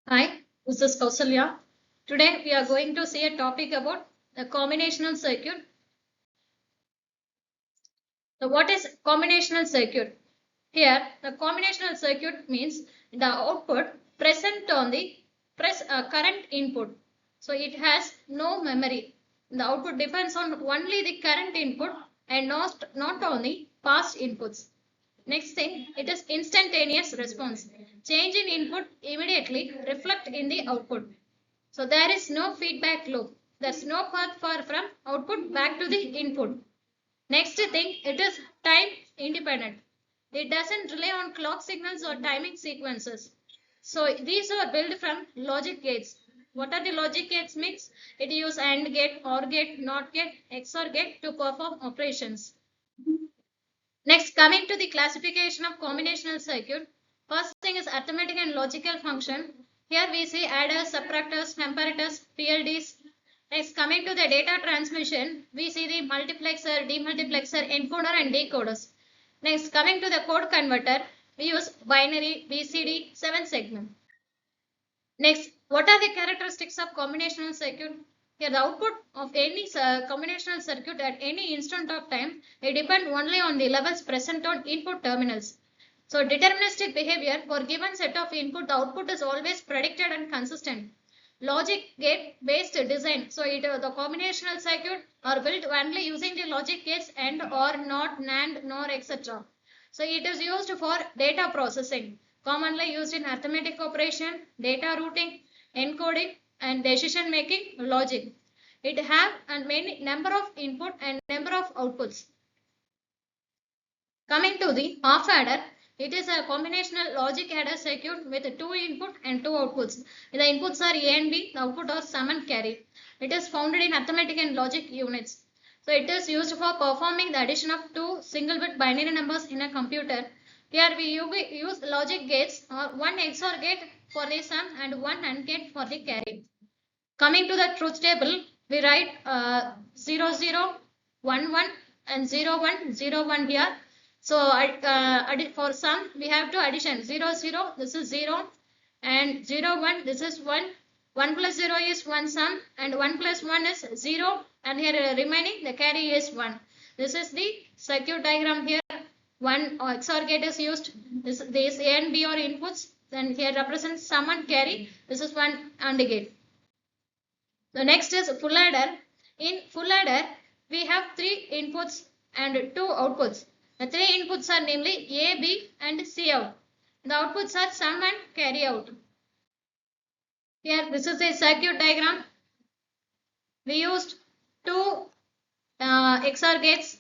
Hi, this is Kausalya. Today we are going to see a topic about the combinational circuit. So what is combinational circuit? Here, the combinational circuit means the output present on the current input. So it has no memory. The output depends on only the current input and not on the past inputs. Next thing, it is instantaneous response. Change in input immediately reflect in the output. So there is no feedback loop. There's no path from output back to the input. Next thing, it is time independent. It doesn't rely on clock signals or timing sequences. So these are built from logic gates. What are the logic gates means? It uses AND gate, OR gate, NOT gate, XOR gate to perform operations. Next, coming to the classification of combinational circuit. First thing is arithmetic and logical function. Here we see adders, subtractors, comparators, PLDs. Next, coming to the data transmission, we see the multiplexer, demultiplexer, encoder and decoders. Next, coming to the code converter, we use binary, BCD, 7 segment. Next, what are the characteristics of combinational circuit? Here, the output of any combinational circuit at any instant of time, it depends only on the levels present on input terminals. So, deterministic behavior for given set of input, the output is always predicted and consistent. Logic gate based design. So, the combinational circuit are built only using the logic gates and or not NAND nor etc. So, it is used for data processing, commonly used in arithmetic operation, data routing, encoding and decision making logic. It have a many number of input and number of outputs. Coming to the half adder, it is a combinational logic adder circuit with two input and two outputs. The inputs are A and B, the output are sum and carry. It is founded in arithmetic and logic units. So it is used for performing the addition of two single bit binary numbers in a computer. Here we use logic gates or one XOR gate for the sum and one AND gate for the carry. Coming to the truth table, we write 0, 0, 1, 1 and 0, 1, 0, 1 here. So for sum, we have to addition 0, 0, this is 0 and 0, 1, this is 1. 1 plus 0 is 1 sum and 1 plus 1 is 0 and here remaining the carry is 1. This is the circuit diagram here. One XOR gate is used. This A and B are inputs. Then here represents sum and carry. This is one AND gate. The next is full adder. In full adder, we have three inputs and two outputs. The three inputs are namely A, B and C out. The outputs are sum and carry out. Here, this is a circuit diagram. We used two XOR gates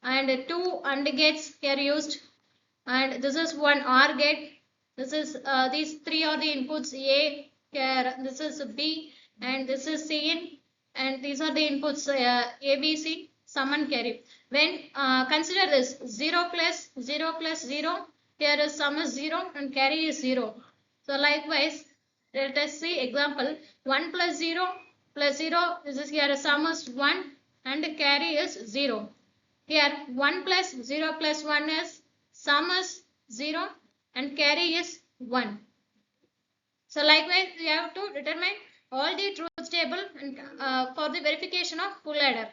and two AND gates here used. And this is one OR gate. This is these three are the inputs A. Here, this is B and this is Cin and these are the inputs ABC, sum and carry. When consider this 0 plus 0 plus 0, here is sum is 0 and carry is 0. So likewise, let us see example 1 plus 0 plus 0, this is here sum is 1 and carry is 0. Here 1 plus 0 plus 1 is sum is 0 and carry is 1. So likewise, we have to determine all the truth table and, for the verification of full adder.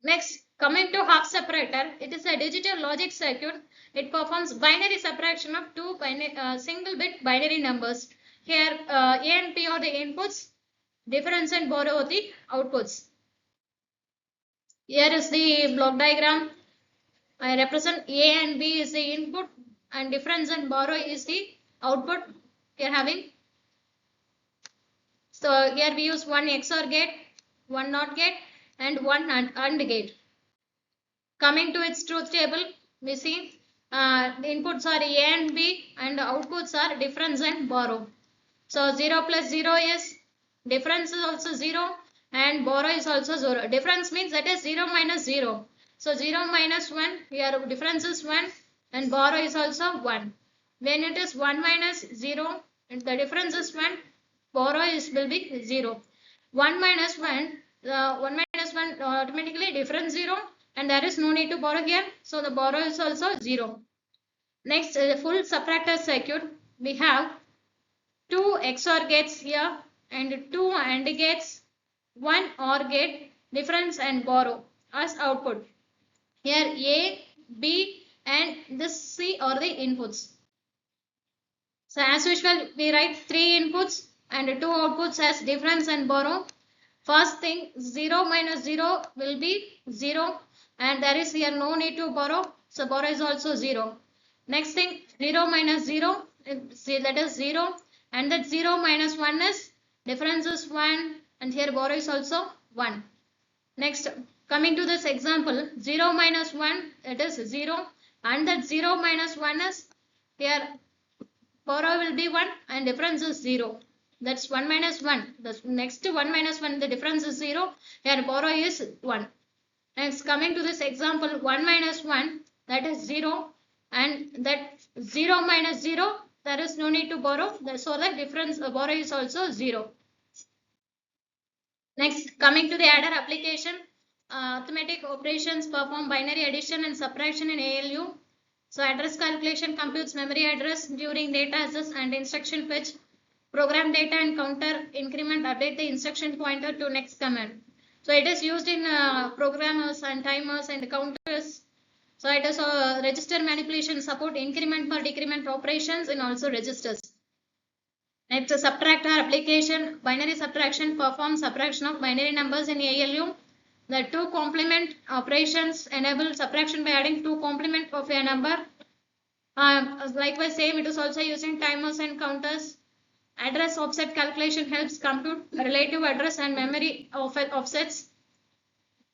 Next, coming to half separator, it is a digital logic circuit. It performs binary subtraction of two single bit binary numbers. Here, A and P are the inputs, difference and borrow are the outputs. Here is the block diagram. I represent A and B is the input and difference and borrow is the output we are having. So here we use one XOR gate, one NOT gate and one AND gate. Coming to its truth table, we see the inputs are A and B and the outputs are difference and borrow. So 0 plus 0 is difference is also 0 and borrow is also 0. Difference means that is 0 minus 0. So 0 minus 1, here difference is 1 and borrow is also 1. When it is 1 minus 0 and the difference is 1, borrow will be 0. 1 minus 1, 1 minus 1 automatically difference 0 and there is no need to borrow here. So the borrow is also 0. Next, full subtractor circuit, we have two XOR gates here and two AND gates, one OR gate, difference and borrow as output. Here A, B and this C are the inputs. So as usual we write three inputs and two outputs as difference and borrow. First thing 0 minus 0 will be 0 and there is here no need to borrow. So borrow is also 0. Next thing 0 minus 0, that is 0 and that 0 minus 1 is difference is 1 and here borrow is also 1. Next coming to this example 0 minus 1 it is 0 and that 0 minus 1 is here borrow will be 1 and difference is 0. That's 1 minus 1. The next 1 minus 1 the difference is 0 here borrow is 1. Next coming to this example 1 minus 1 that is 0 and that 0 minus 0 there is no need to borrow so the difference borrow is also 0. Next coming to the adder application, arithmetic operations perform binary addition and subtraction in ALU. So address calculation computes memory address during data access and instruction fetch, program data and counter increment update the instruction pointer to next command. So it is used in programmers and timers and counters. So it is register manipulation support increment or decrement operations and also registers. Next subtractor application, binary subtraction performs subtraction of binary numbers in ALU. The two complement operations enable subtraction by adding two complement of a number. Likewise same it is also used in timers and counters. Address offset calculation helps compute relative address and memory offsets.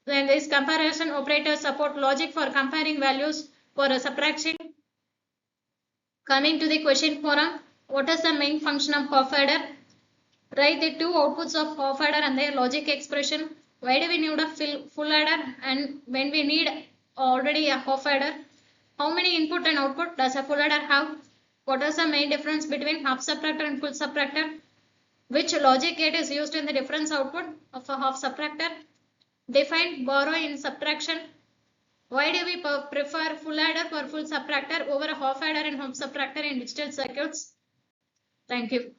Then this comparison operators support logic for comparing values for a subtraction. Coming to the question forum, what is the main function of half adder? Write the two outputs of half adder and their logic expression. Why do we need a full adder and when we need already a half adder? How many input and output does a full adder have? What is the main difference between half subtractor and full subtractor? Which logic gate is used in the difference output of a half subtractor? Define borrow in subtraction. Why do we prefer full adder for full subtractor over a half adder and half subtractor in digital circuits? Thank you.